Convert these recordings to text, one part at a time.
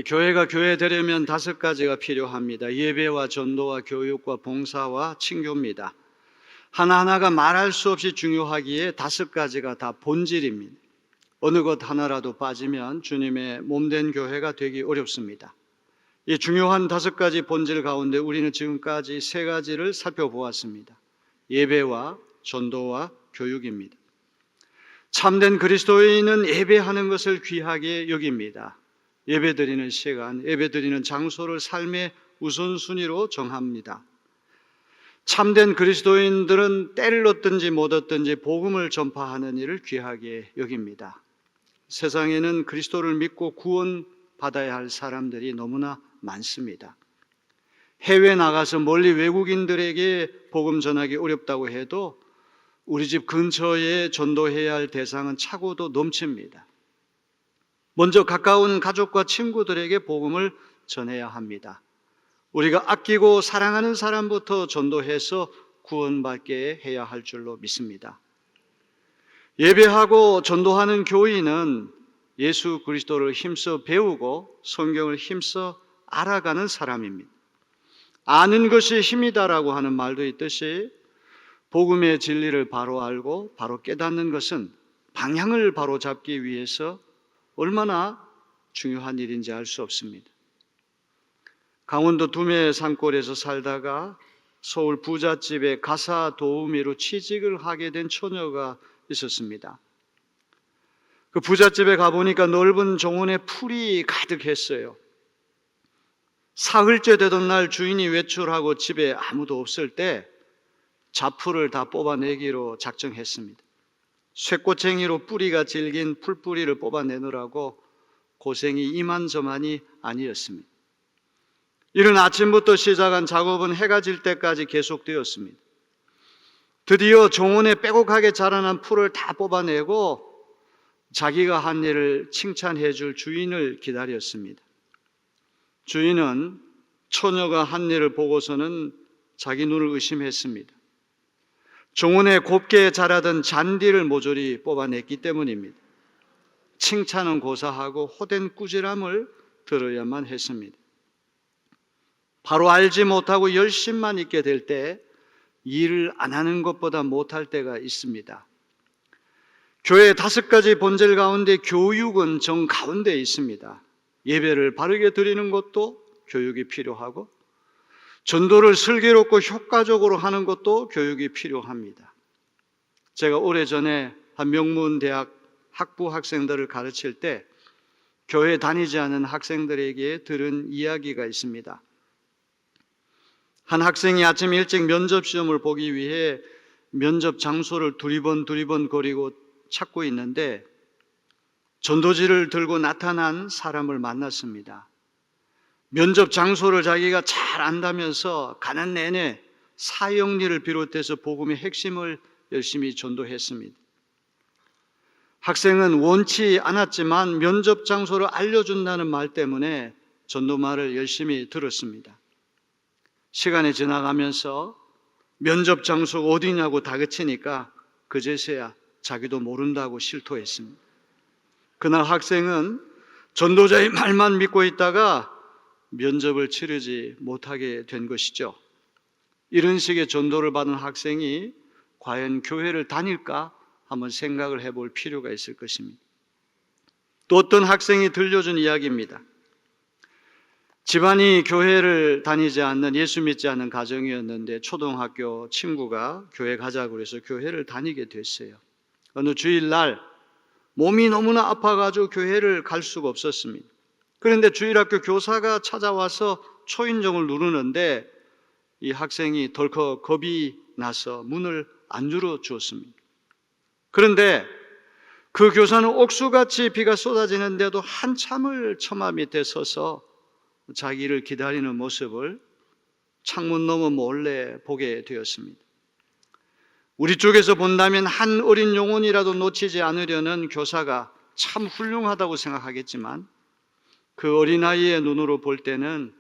교회가 교회 되려면 5가지가 필요합니다. 예배와 전도와 교육과 봉사와 친교입니다. 하나하나가 말할 수 없이 중요하기에 5가지가 다 본질입니다. 어느 것 하나라도 빠지면 주님의 몸된 교회가 되기 어렵습니다. 이 중요한 5가지 본질 가운데 우리는 지금까지 3가지를 살펴보았습니다. 예배와 전도와 교육입니다. 참된 그리스도인은 예배하는 것을 귀하게 여깁니다. 예배드리는 시간, 예배드리는 장소를 삶의 우선순위로 정합니다. 참된 그리스도인들은 때를 얻든지 못 얻든지 복음을 전파하는 일을 귀하게 여깁니다. 세상에는 그리스도를 믿고 구원받아야 할 사람들이 너무나 많습니다. 해외 나가서 멀리 외국인들에게 복음 전하기 어렵다고 해도 우리 집 근처에 전도해야 할 대상은 차고도 넘칩니다. 먼저 가까운 가족과 친구들에게 복음을 전해야 합니다. 우리가 아끼고 사랑하는 사람부터 전도해서 구원받게 해야 할 줄로 믿습니다. 예배하고 전도하는 교인은 예수 그리스도를 힘써 배우고 성경을 힘써 알아가는 사람입니다. 아는 것이 힘이다라고 하는 말도 있듯이 복음의 진리를 바로 알고 바로 깨닫는 것은 방향을 바로 잡기 위해서 얼마나 중요한 일인지 알 수 없습니다. 강원도 두메 산골에서 살다가 서울 부잣집에 가사 도우미로 취직을 하게 된 처녀가 있었습니다. 그 부잣집에 가보니까 넓은 정원에 풀이 가득했어요. 사흘째 되던 날 주인이 외출하고 집에 아무도 없을 때 잡풀을 다 뽑아내기로 작정했습니다. 쇠꼬챙이로 뿌리가 질긴 풀뿌리를 뽑아내느라고 고생이 이만저만이 아니었습니다. 이른 아침부터 시작한 작업은 해가 질 때까지 계속되었습니다. 드디어 정원에 빼곡하게 자라난 풀을 다 뽑아내고 자기가 한 일을 칭찬해 줄 주인을 기다렸습니다. 주인은 처녀가 한 일을 보고서는 자기 눈을 의심했습니다. 정원에 곱게 자라던 잔디를 모조리 뽑아냈기 때문입니다. 칭찬은 고사하고 호된 꾸지람을 들어야만 했습니다. 바로 알지 못하고 열심만 있게 될 때 일을 안 하는 것보다 못할 때가 있습니다. 교회의 5가지 본질 가운데 교육은 정 가운데 있습니다. 예배를 바르게 드리는 것도 교육이 필요하고 전도를 슬기롭고 효과적으로 하는 것도 교육이 필요합니다. 제가 오래전에 한 명문대학 학부 학생들을 가르칠 때 교회 다니지 않은 학생들에게 들은 이야기가 있습니다. 한 학생이 아침 일찍 면접 시험을 보기 위해 면접 장소를 두리번 거리고 찾고 있는데 전도지를 들고 나타난 사람을 만났습니다. 면접 장소를 자기가 잘 안다면서 가는 내내 사형리를 비롯해서 복음의 핵심을 열심히 전도했습니다. 학생은 원치 않았지만 면접 장소를 알려준다는 말 때문에 전도말을 열심히 들었습니다. 시간이 지나가면서 면접 장소가 어디냐고 다그치니까 그제서야 자기도 모른다고 실토했습니다. 그날 학생은 전도자의 말만 믿고 있다가 면접을 치르지 못하게 된 것이죠. 이런 식의 전도를 받은 학생이 과연 교회를 다닐까 한번 생각을 해볼 필요가 있을 것입니다. 또 어떤 학생이 들려준 이야기입니다. 집안이 교회를 다니지 않는 예수 믿지 않는 가정이었는데 초등학교 친구가 교회 가자고 해서 교회를 다니게 됐어요. 어느 주일날 몸이 너무나 아파가지고 교회를 갈 수가 없었습니다. 그런데 주일학교 교사가 찾아와서 초인종을 누르는데 이 학생이 덜컥 겁이 나서 문을 안 열어주었습니다. 그런데 그 교사는 옥수같이 비가 쏟아지는데도 한참을 처마 밑에 서서 자기를 기다리는 모습을 창문 너머 몰래 보게 되었습니다. 우리 쪽에서 본다면 한 어린 영혼이라도 놓치지 않으려는 교사가 참 훌륭하다고 생각하겠지만 그 어린아이의 눈으로 볼 때는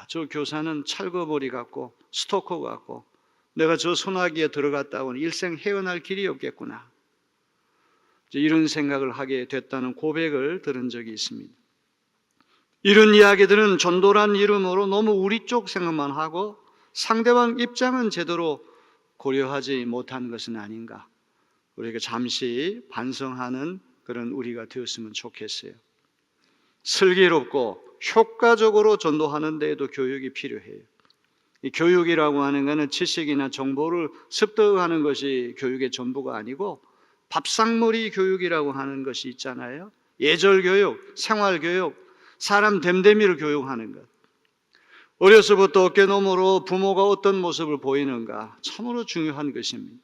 저 교사는 찰거머리 같고 스토커 같고 내가 저 소나기에 들어갔다고는 일생 헤어날 길이 없겠구나, 이런 생각을 하게 됐다는 고백을 들은 적이 있습니다. 이런 이야기들은 전도란 이름으로 너무 우리 쪽 생각만 하고 상대방 입장은 제대로 고려하지 못한 것은 아닌가. 우리가 잠시 반성하는 그런 우리가 되었으면 좋겠어요. 슬기롭고 효과적으로 전도하는 데에도 교육이 필요해요. 이 교육이라고 하는 것은 지식이나 정보를 습득하는 것이 교육의 전부가 아니고 밥상머리 교육이라고 하는 것이 있잖아요. 예절 교육, 생활 교육, 사람 됨됨이를 교육하는 것. 어려서부터 어깨너머로 부모가 어떤 모습을 보이는가 참으로 중요한 것입니다.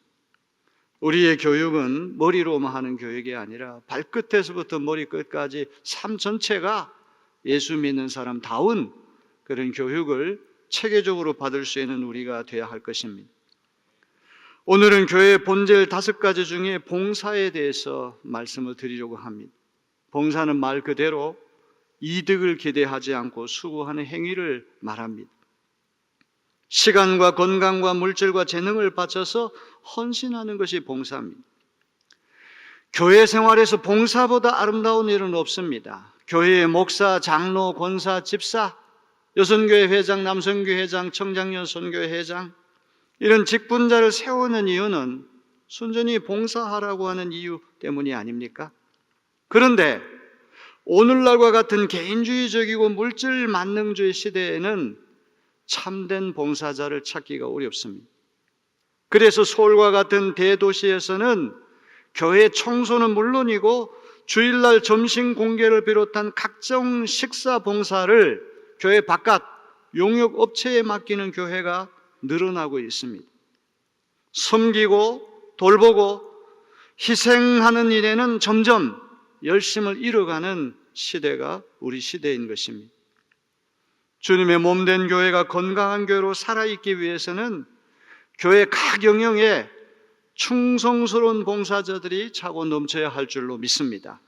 우리의 교육은 머리로만 하는 교육이 아니라 발끝에서부터 머리끝까지 삶 전체가 예수 믿는 사람다운 그런 교육을 체계적으로 받을 수 있는 우리가 되어야 할 것입니다. 오늘은 교회의 본질 5가지 중에 봉사에 대해서 말씀을 드리려고 합니다. 봉사는 말 그대로 이득을 기대하지 않고 수고하는 행위를 말합니다. 시간과 건강과 물질과 재능을 바쳐서 헌신하는 것이 봉사입니다. 교회 생활에서 봉사보다 아름다운 일은 없습니다. 교회의 목사, 장로, 권사, 집사, 여선교회 회장, 남선교회 회장, 청장년 선교회 회장 이런 직분자를 세우는 이유는 순전히 봉사하라고 하는 이유 때문이 아닙니까? 그런데 오늘날과 같은 개인주의적이고 물질 만능주의 시대에는 참된 봉사자를 찾기가 어렵습니다. 그래서 서울과 같은 대도시에서는 교회 청소는 물론이고 주일날 점심 공개를 비롯한 각종 식사 봉사를 교회 바깥 용역업체에 맡기는 교회가 늘어나고 있습니다. 섬기고 돌보고 희생하는 일에는 점점 열심을 잃어가는 시대가 우리 시대인 것입니다. 주님의 몸된 교회가 건강한 교회로 살아있기 위해서는 교회 각 영역에 충성스러운 봉사자들이 차고 넘쳐야 할 줄로 믿습니다.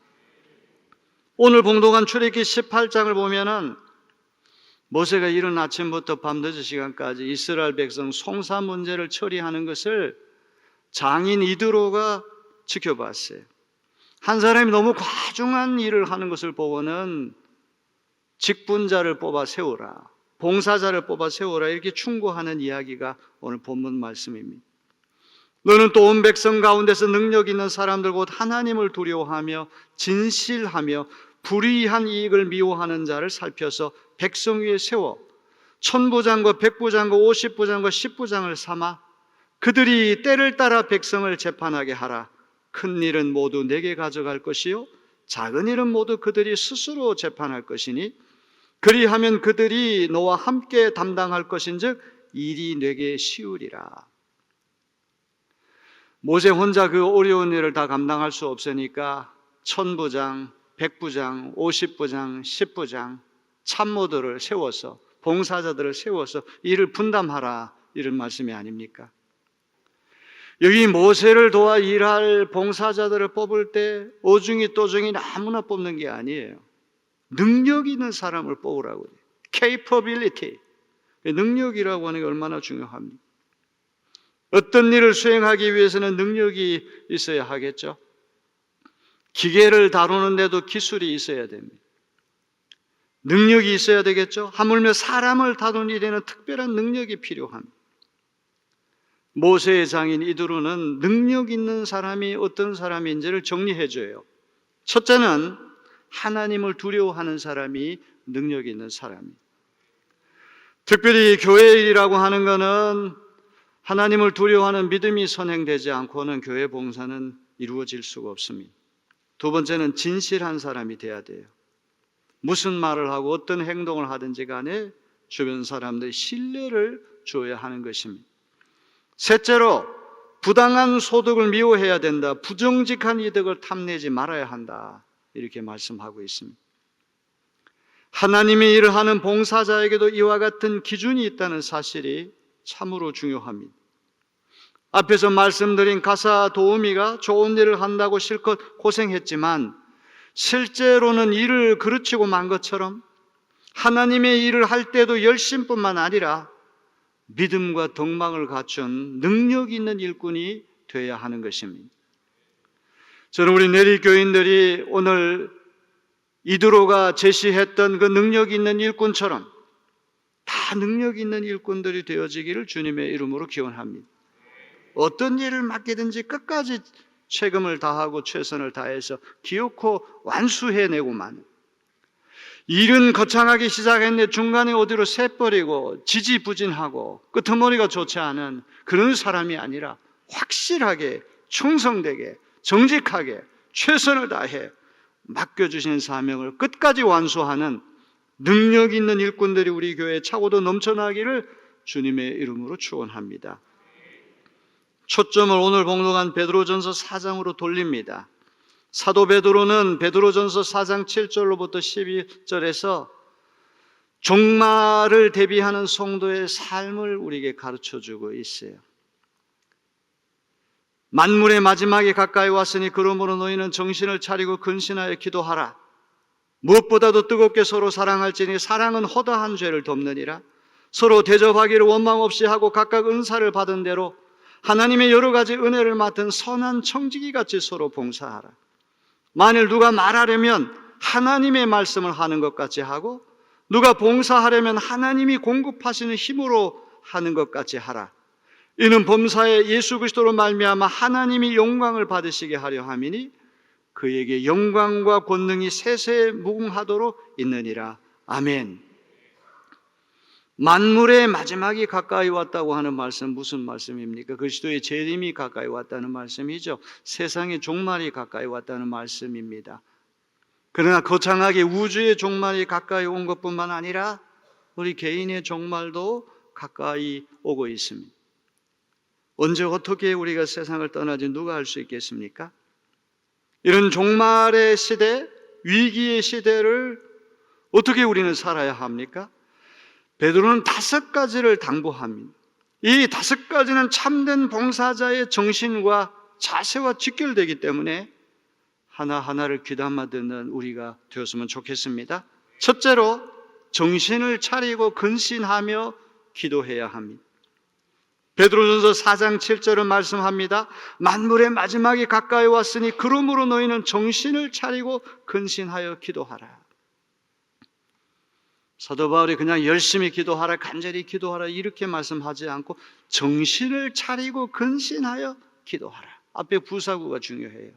오늘 봉독한 출애굽기 18장을 보면은 모세가 이른 아침부터 밤늦은 시간까지 이스라엘 백성 송사 문제를 처리하는 것을 장인 이드로가 지켜봤어요. 한 사람이 너무 과중한 일을 하는 것을 보고는 직분자를 뽑아 세우라, 봉사자를 뽑아 세우라 이렇게 충고하는 이야기가 오늘 본문 말씀입니다. 너는 또 온 백성 가운데서 능력 있는 사람들 곧 하나님을 두려워하며 진실하며 불의한 이익을 미워하는 자를 살펴서 백성 위에 세워 천부장과 백부장과 50부장과 10부장을 삼아 그들이 때를 따라 백성을 재판하게 하라. 큰 일은 모두 내게 가져갈 것이요 작은 일은 모두 그들이 스스로 재판할 것이니 그리하면 그들이 너와 함께 담당할 것인즉 일이 내게 쉬우리라. 모세 혼자 그 어려운 일을 다 감당할 수 없으니까 천부장, 백부장, 50부장, 10부장 참모들을 세워서 봉사자들을 세워서 일을 분담하라 이런 말씀이 아닙니까? 여기 모세를 도와 일할 봉사자들을 뽑을 때 어중이 또중이 아무나 뽑는 게 아니에요. 능력 있는 사람을 뽑으라고 해요. capability. 능력이라고 하는 게 얼마나 중요합니까? 어떤 일을 수행하기 위해서는 능력이 있어야 하겠죠. 기계를 다루는데도 기술이 있어야 됩니다. 능력이 있어야 되겠죠. 하물며 사람을 다루는 일에는 특별한 능력이 필요합니다. 모세의 장인 이드로는 능력 있는 사람이 어떤 사람인지를 정리해줘요. 첫째는 하나님을 두려워하는 사람이 능력 있는 사람이에요. 특별히 교회 일이라고 하는 것은 하나님을 두려워하는 믿음이 선행되지 않고는 교회 봉사는 이루어질 수가 없습니다. 두 번째는 진실한 사람이 돼야 돼요. 무슨 말을 하고 어떤 행동을 하든지 간에 주변 사람들의 신뢰를 줘야 하는 것입니다. 셋째로 부당한 소득을 미워해야 된다. 부정직한 이득을 탐내지 말아야 한다. 이렇게 말씀하고 있습니다. 하나님의 일을 하는 봉사자에게도 이와 같은 기준이 있다는 사실이 참으로 중요합니다. 앞에서 말씀드린 가사 도우미가 좋은 일을 한다고 실컷 고생했지만 실제로는 일을 그르치고 만 것처럼 하나님의 일을 할 때도 열심뿐만 아니라 믿음과 덕망을 갖춘 능력 있는 일꾼이 되어야 하는 것입니다. 저는 우리 내리교인들이 오늘 이드로가 제시했던 그 능력 있는 일꾼처럼 다 능력 있는 일꾼들이 되어지기를 주님의 이름으로 기원합니다. 어떤 일을 맡기든지 끝까지 책임을 다하고 최선을 다해서 기어코 완수해내고만, 일은 거창하게 시작했는데 중간에 어디로 새버리고 지지부진하고 끄트머리가 좋지 않은 그런 사람이 아니라 확실하게 충성되게 정직하게 최선을 다해 맡겨주신 사명을 끝까지 완수하는 능력 있는 일꾼들이 우리 교회에 차고도 넘쳐나기를 주님의 이름으로 축원합니다. 초점을 오늘 봉독한 베드로전서 4장으로 돌립니다. 사도 베드로는 베드로전서 4장 7절로부터 12절에서 종말을 대비하는 성도의 삶을 우리에게 가르쳐주고 있어요. 만물의 마지막이 가까이 왔으니 그러므로 너희는 정신을 차리고 근신하여 기도하라. 무엇보다도 뜨겁게 서로 사랑할지니 사랑은 허다한 죄를 덮느니라. 서로 대접하기를 원망 없이 하고 각각 은사를 받은 대로 하나님의 여러 가지 은혜를 맡은 선한 청지기같이 서로 봉사하라. 만일 누가 말하려면 하나님의 말씀을 하는 것 같이 하고 누가 봉사하려면 하나님이 공급하시는 힘으로 하는 것 같이 하라. 이는 범사에 예수 그리스도로 말미암아 하나님이 영광을 받으시게 하려 함이니 그에게 영광과 권능이 세세에 무궁하도록 있느니라. 아멘. 만물의 마지막이 가까이 왔다고 하는 말씀 무슨 말씀입니까? 그리스도의 재림이 가까이 왔다는 말씀이죠. 세상의 종말이 가까이 왔다는 말씀입니다. 그러나 거창하게 우주의 종말이 가까이 온 것뿐만 아니라 우리 개인의 종말도 가까이 오고 있습니다. 언제 어떻게 우리가 세상을 떠나지 누가 알 수 있겠습니까? 이런 종말의 시대, 위기의 시대를 어떻게 우리는 살아야 합니까? 베드로는 5가지를 당부합니다. 이 5가지는 참된 봉사자의 정신과 자세와 직결되기 때문에 하나하나를 귀담아 듣는 우리가 되었으면 좋겠습니다. 첫째로 정신을 차리고 근신하며 기도해야 합니다. 베드로전서 4장 7절은 말씀합니다. 만물의 마지막이 가까이 왔으니 그러므로 너희는 정신을 차리고 근신하여 기도하라. 사도 바울이 그냥 열심히 기도하라, 간절히 기도하라 이렇게 말씀하지 않고 정신을 차리고 근신하여 기도하라. 앞에 부사구가 중요해요.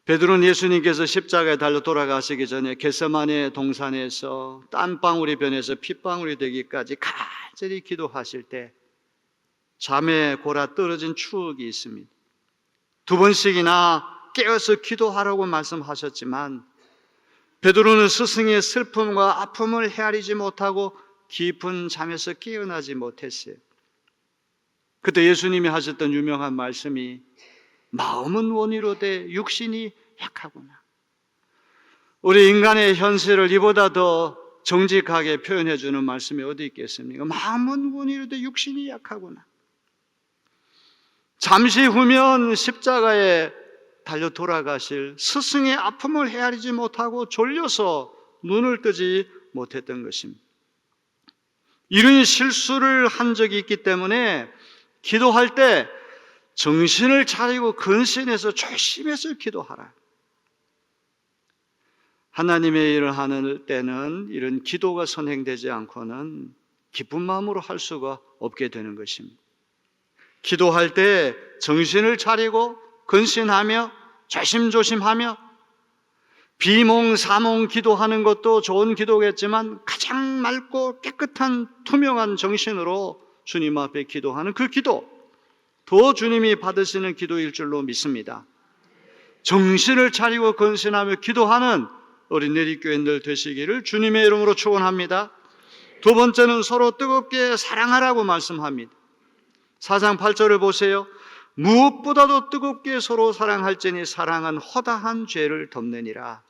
베드로는 예수님께서 십자가에 달려 돌아가시기 전에 겟세마네 동산에서 땀방울이 변해서 핏방울이 되기까지 간절히 기도하실 때 잠에 골아 떨어진 추억이 있습니다. 2번씩이나 깨어서 기도하라고 말씀하셨지만 베드로는 스승의 슬픔과 아픔을 헤아리지 못하고 깊은 잠에서 깨어나지 못했어요. 그때 예수님이 하셨던 유명한 말씀이 마음은 원이로되 육신이 약하구나. 우리 인간의 현실을 이보다 더 정직하게 표현해 주는 말씀이 어디 있겠습니까? 마음은 원이로되 육신이 약하구나. 잠시 후면 십자가에 달려 돌아가실 스승의 아픔을 헤아리지 못하고 졸려서 눈을 뜨지 못했던 것입니다. 이런 실수를 한 적이 있기 때문에 기도할 때 정신을 차리고 근신해서 조심해서 기도하라. 하나님의 일을 하는 때는 이런 기도가 선행되지 않고는 기쁜 마음으로 할 수가 없게 되는 것입니다. 기도할 때 정신을 차리고 근신하며 조심조심하며 비몽사몽 기도하는 것도 좋은 기도겠지만 가장 맑고 깨끗한 투명한 정신으로 주님 앞에 기도하는 그 기도, 더 주님이 받으시는 기도일 줄로 믿습니다. 정신을 차리고 근신하며 기도하는 우리 내리교인들 되시기를 주님의 이름으로 축원합니다. 2번째는 서로 뜨겁게 사랑하라고 말씀합니다. 4장 8절을 보세요. 무엇보다도 뜨겁게 서로 사랑할지니 사랑은 허다한 죄를 덮느니라.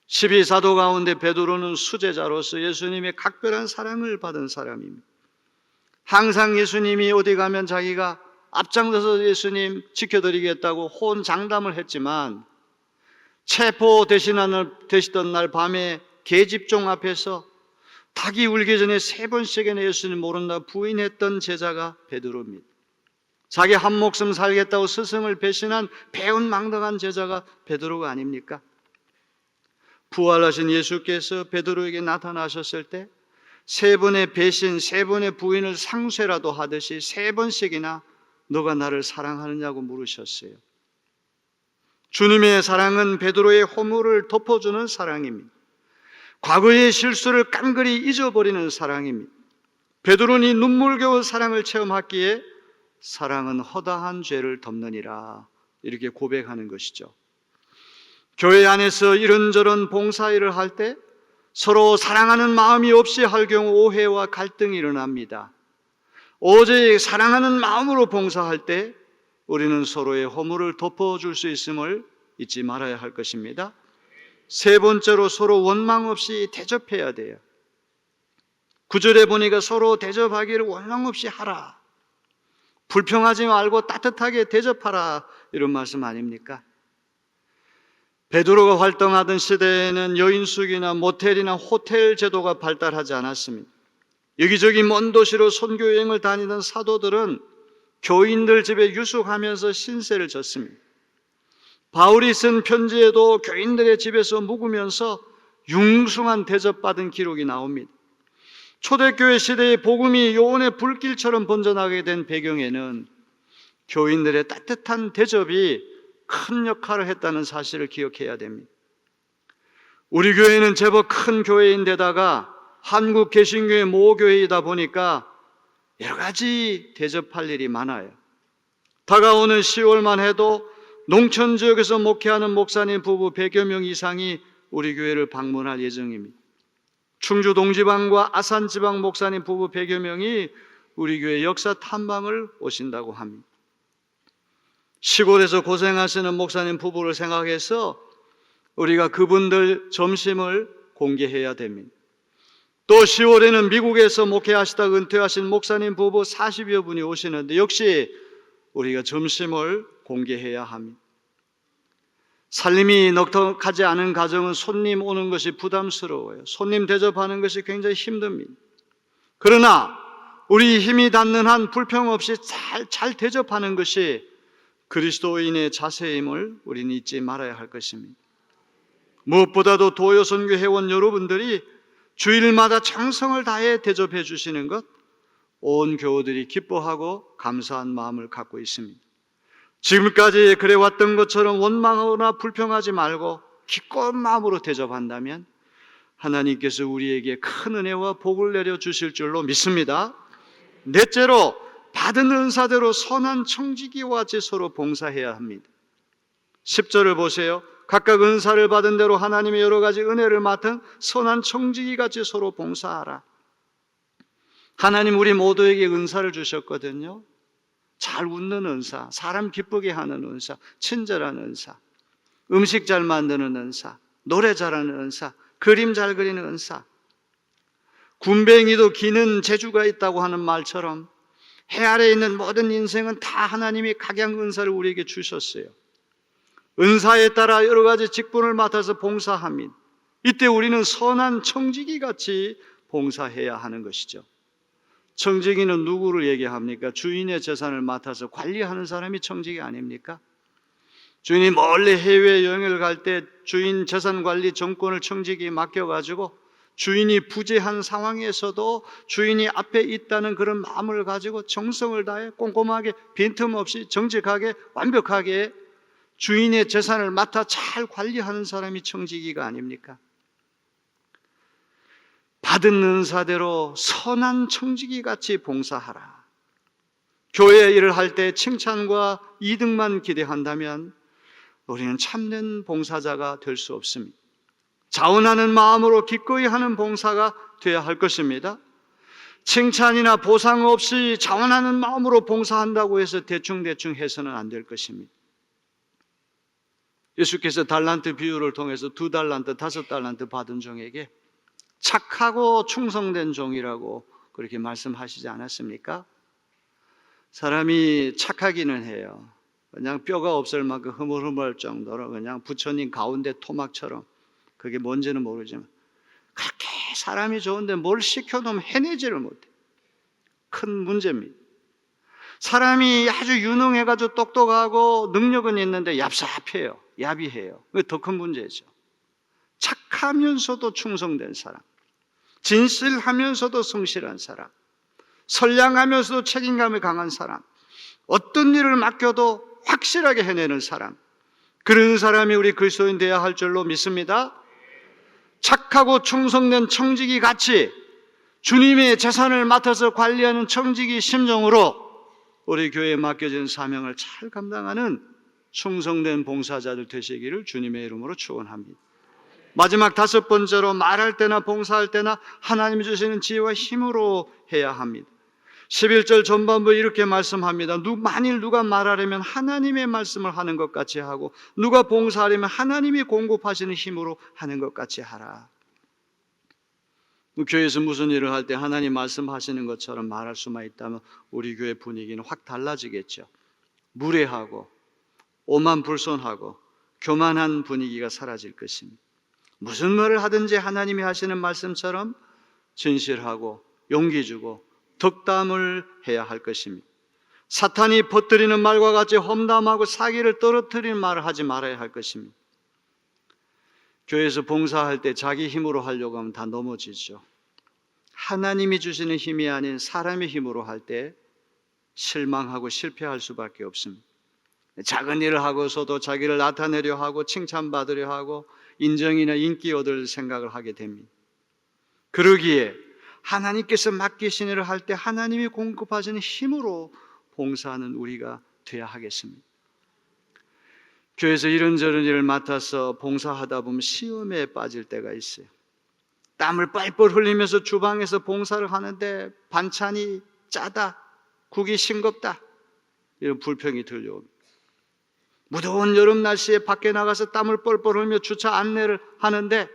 12사도 가운데 베드로는 수제자로서 예수님의 각별한 사랑을 받은 사람입니다. 항상 예수님이 어디 가면 자기가 앞장서서 예수님 지켜드리겠다고 호언장담을 했지만 체포 되시던 날 밤에 계집종 앞에서 닭이 울기 전에 3번씩이나 예수님 모른다 부인했던 제자가 베드로입니다. 자기 한 목숨 살겠다고 스승을 배신한 배은망덕한 제자가 베드로가 아닙니까? 부활하신 예수께서 베드로에게 나타나셨을 때 세 번의 배신, 세 번의 부인을 상쇄라도 하듯이 세 번씩이나 너가 나를 사랑하느냐고 물으셨어요. 주님의 사랑은 베드로의 허물을 덮어주는 사랑입니다. 과거의 실수를 깡그리 잊어버리는 사랑입니다. 베드로는 이 눈물겨운 사랑을 체험했기에 사랑은 허다한 죄를 덮느니라, 이렇게 고백하는 것이죠. 교회 안에서 이런저런 봉사일을 할 때 서로 사랑하는 마음이 없이 할 경우 오해와 갈등이 일어납니다. 오직 사랑하는 마음으로 봉사할 때 우리는 서로의 허물을 덮어줄 수 있음을 잊지 말아야 할 것입니다. 세 번째로 서로 원망 없이 대접해야 돼요. 9절에 보니까 서로 대접하기를 원망 없이 하라, 불평하지 말고 따뜻하게 대접하라, 이런 말씀 아닙니까? 베드로가 활동하던 시대에는 여인숙이나 모텔이나 호텔 제도가 발달하지 않았습니다. 여기저기 먼 도시로 선교여행을 다니던 사도들은 교인들 집에 유숙하면서 신세를 졌습니다. 바울이 쓴 편지에도 교인들의 집에서 묵으면서 융숭한 대접받은 기록이 나옵니다. 초대교회 시대의 복음이 요원의 불길처럼 번져나가게 된 배경에는 교인들의 따뜻한 대접이 큰 역할을 했다는 사실을 기억해야 됩니다. 우리 교회는 제법 큰 교회인데다가 한국 개신교의 모교회이다 보니까 여러 가지 대접할 일이 많아요. 다가오는 10월만 해도 농촌 지역에서 목회하는 목사님 부부 100여 명 이상이 우리 교회를 방문할 예정입니다. 충주 동지방과 아산지방 목사님 부부 100여 명이 우리 교회 역사 탐방을 오신다고 합니다. 시골에서 고생하시는 목사님 부부를 생각해서 우리가 그분들 점심을 공개해야 됩니다. 또 10월에는 미국에서 목회하시다 은퇴하신 목사님 부부 40여 분이 오시는데 역시 우리가 점심을 공개해야 합니다. 살림이 넉넉하지 않은 가정은 손님 오는 것이 부담스러워요. 손님 대접하는 것이 굉장히 힘듭니다. 그러나 우리 힘이 닿는 한 불평 없이 잘 대접하는 것이 그리스도인의 자세임을 우리는 잊지 말아야 할 것입니다. 무엇보다도 도요선교 회원 여러분들이 주일마다 정성을 다해 대접해 주시는 것, 온 교우들이 기뻐하고 감사한 마음을 갖고 있습니다. 지금까지 그래왔던 것처럼 원망하거나 불평하지 말고 기꺼운 마음으로 대접한다면 하나님께서 우리에게 큰 은혜와 복을 내려주실 줄로 믿습니다. 넷째로, 받은 은사대로 선한 청지기와 같이 서로 봉사해야 합니다. 10절을 보세요. 각각 은사를 받은 대로 하나님의 여러 가지 은혜를 맡은 선한 청지기 같이 서로 봉사하라. 하나님 우리 모두에게 은사를 주셨거든요. 잘 웃는 은사, 사람 기쁘게 하는 은사, 친절한 은사, 음식 잘 만드는 은사, 노래 잘하는 은사, 그림 잘 그리는 은사. 군뱅이도 기는 재주가 있다고 하는 말처럼 해 아래에 있는 모든 인생은 다 하나님이 각양 은사를 우리에게 주셨어요. 은사에 따라 여러 가지 직분을 맡아서 봉사합니다. 이때 우리는 선한 청지기 같이 봉사해야 하는 것이죠. 청지기는 누구를 얘기합니까? 주인의 재산을 맡아서 관리하는 사람이 청지기 아닙니까? 주인이 멀리 해외여행을 갈 때 주인 재산관리 정권을 청지기에 맡겨가지고 주인이 부재한 상황에서도 주인이 앞에 있다는 그런 마음을 가지고 정성을 다해 꼼꼼하게 빈틈없이 정직하게 완벽하게 주인의 재산을 맡아 잘 관리하는 사람이 청지기가 아닙니까? 받은 은사대로 선한 청지기 같이 봉사하라. 교회 일을 할 때 칭찬과 이득만 기대한다면 우리는 참된 봉사자가 될 수 없습니다. 자원하는 마음으로 기꺼이 하는 봉사가 되어야 할 것입니다. 칭찬이나 보상 없이 자원하는 마음으로 봉사한다고 해서 대충대충 해서는 안 될 것입니다. 예수께서 달란트 비유를 통해서 2달란트, 5달란트 받은 종에게 착하고 충성된 종이라고 그렇게 말씀하시지 않았습니까? 사람이 착하기는 해요. 그냥 뼈가 없을 만큼 흐물흐물 정도로 그냥 부처님 가운데 토막처럼, 그게 뭔지는 모르지만 그렇게 사람이 좋은데 뭘 시켜놓으면 해내지를 못해. 큰 문제입니다. 사람이 아주 유능해가지고 똑똑하고 능력은 있는데 얍삽해요. 야비해요. 그게 더 큰 문제죠. 착하면서도 충성된 사람, 진실하면서도 성실한 사람, 선량하면서도 책임감이 강한 사람, 어떤 일을 맡겨도 확실하게 해내는 사람, 그런 사람이 우리 그리스도인 되어야 할 줄로 믿습니다. 착하고 충성된 청지기 같이 주님의 재산을 맡아서 관리하는 청지기 심정으로 우리 교회에 맡겨진 사명을 잘 감당하는 충성된 봉사자들 되시기를 주님의 이름으로 축원합니다. 마지막 5번째로, 말할 때나 봉사할 때나 하나님이 주시는 지혜와 힘으로 해야 합니다. 11절 전반부에 이렇게 말씀합니다. 만일 누가 말하려면 하나님의 말씀을 하는 것 같이 하고, 누가 봉사하려면 하나님이 공급하시는 힘으로 하는 것 같이 하라. 교회에서 무슨 일을 할 때 하나님 말씀하시는 것처럼 말할 수만 있다면 우리 교회 분위기는 확 달라지겠죠. 무례하고 오만불손하고 교만한 분위기가 사라질 것입니다. 무슨 말을 하든지 하나님이 하시는 말씀처럼 진실하고 용기 주고 덕담을 해야 할 것입니다. 사탄이 퍼뜨리는 말과 같이 험담하고 사기를 떨어뜨리는 말을 하지 말아야 할 것입니다. 교회에서 봉사할 때 자기 힘으로 하려고 하면 다 넘어지죠. 하나님이 주시는 힘이 아닌 사람의 힘으로 할 때 실망하고 실패할 수밖에 없습니다. 작은 일을 하고서도 자기를 나타내려 하고 칭찬받으려 하고 인정이나 인기 얻을 생각을 하게 됩니다. 그러기에 하나님께서 맡기신 일을 할 때 하나님이 공급하시는 힘으로 봉사하는 우리가 되어야 하겠습니다. 교회에서 이런저런 일을 맡아서 봉사하다 보면 시험에 빠질 때가 있어요. 땀을 뻘뻘 흘리면서 주방에서 봉사를 하는데 반찬이 짜다, 국이 싱겁다, 이런 불평이 들려옵니다. 무더운 여름 날씨에 밖에 나가서 땀을 뻘뻘 흘리며 주차 안내를 하는데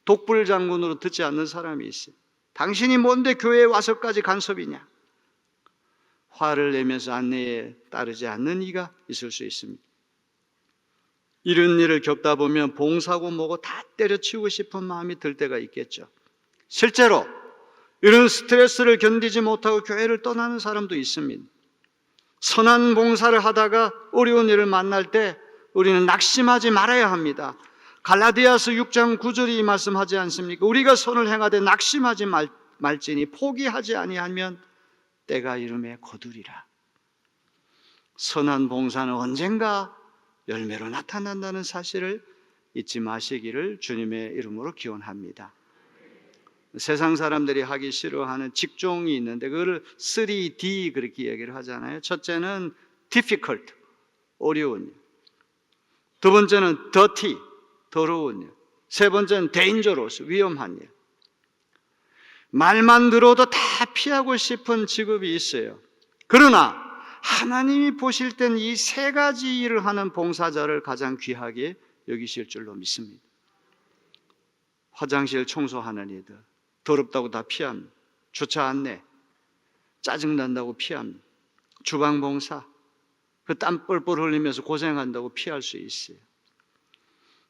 독불장군으로 듣지 않는 사람이 있어요. 당신이 뭔데 교회에 와서까지 간섭이냐? 화를 내면서 안내에 따르지 않는 이가 있을 수 있습니다. 이런 일을 겪다 보면 봉사고 뭐고 다 때려치우고 싶은 마음이 들 때가 있겠죠. 실제로 이런 스트레스를 견디지 못하고 교회를 떠나는 사람도 있습니다. 선한 봉사를 하다가 어려운 일을 만날 때 우리는 낙심하지 말아야 합니다. 갈라디아서 6장 9절이 말씀하지 않습니까? 우리가 선을 행하되 낙심하지 말지니 포기하지 아니하면 때가 이름에 거두리라. 선한 봉사는 언젠가 열매로 나타난다는 사실을 잊지 마시기를 주님의 이름으로 기원합니다. 세상 사람들이 하기 싫어하는 직종이 있는데 그거를 3D 그렇게 얘기를 하잖아요. 첫째는 difficult, 어려운 일. 두 번째는 dirty, 더러운 일. 세 번째는 dangerous, 위험한 일. 말만 들어도 다 피하고 싶은 직업이 있어요. 그러나 하나님이 보실 땐 이 3가지 일을 하는 봉사자를 가장 귀하게 여기실 줄로 믿습니다. 화장실 청소하는 이들, 더럽다고 다 피합니다. 주차 안내, 짜증난다고 피합니다. 주방 봉사, 그 땀 뻘뻘 흘리면서 고생한다고 피할 수 있어요.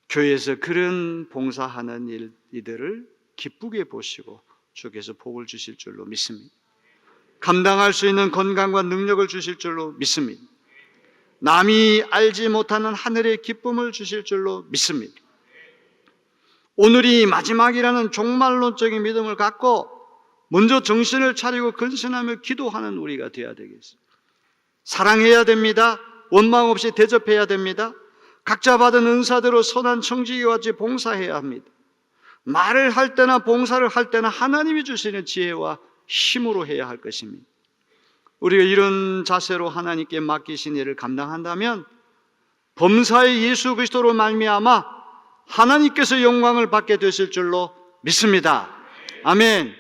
교회에서 그런 봉사하는 이들을 기쁘게 보시고 주께서 복을 주실 줄로 믿습니다. 감당할 수 있는 건강과 능력을 주실 줄로 믿습니다. 남이 알지 못하는 하늘의 기쁨을 주실 줄로 믿습니다. 오늘이 마지막이라는 종말론적인 믿음을 갖고 먼저 정신을 차리고 근신하며 기도하는 우리가 되어야 되겠습니다. 사랑해야 됩니다. 원망 없이 대접해야 됩니다. 각자 받은 은사대로 선한 청지기와 같이 봉사해야 합니다. 말을 할 때나 봉사를 할 때나 하나님이 주시는 지혜와 힘으로 해야 할 것입니다. 우리가 이런 자세로 하나님께 맡기신 일을 감당한다면 범사의 예수 그리스도로 말미암아 하나님께서 영광을 받게 되실 줄로 믿습니다. 아멘.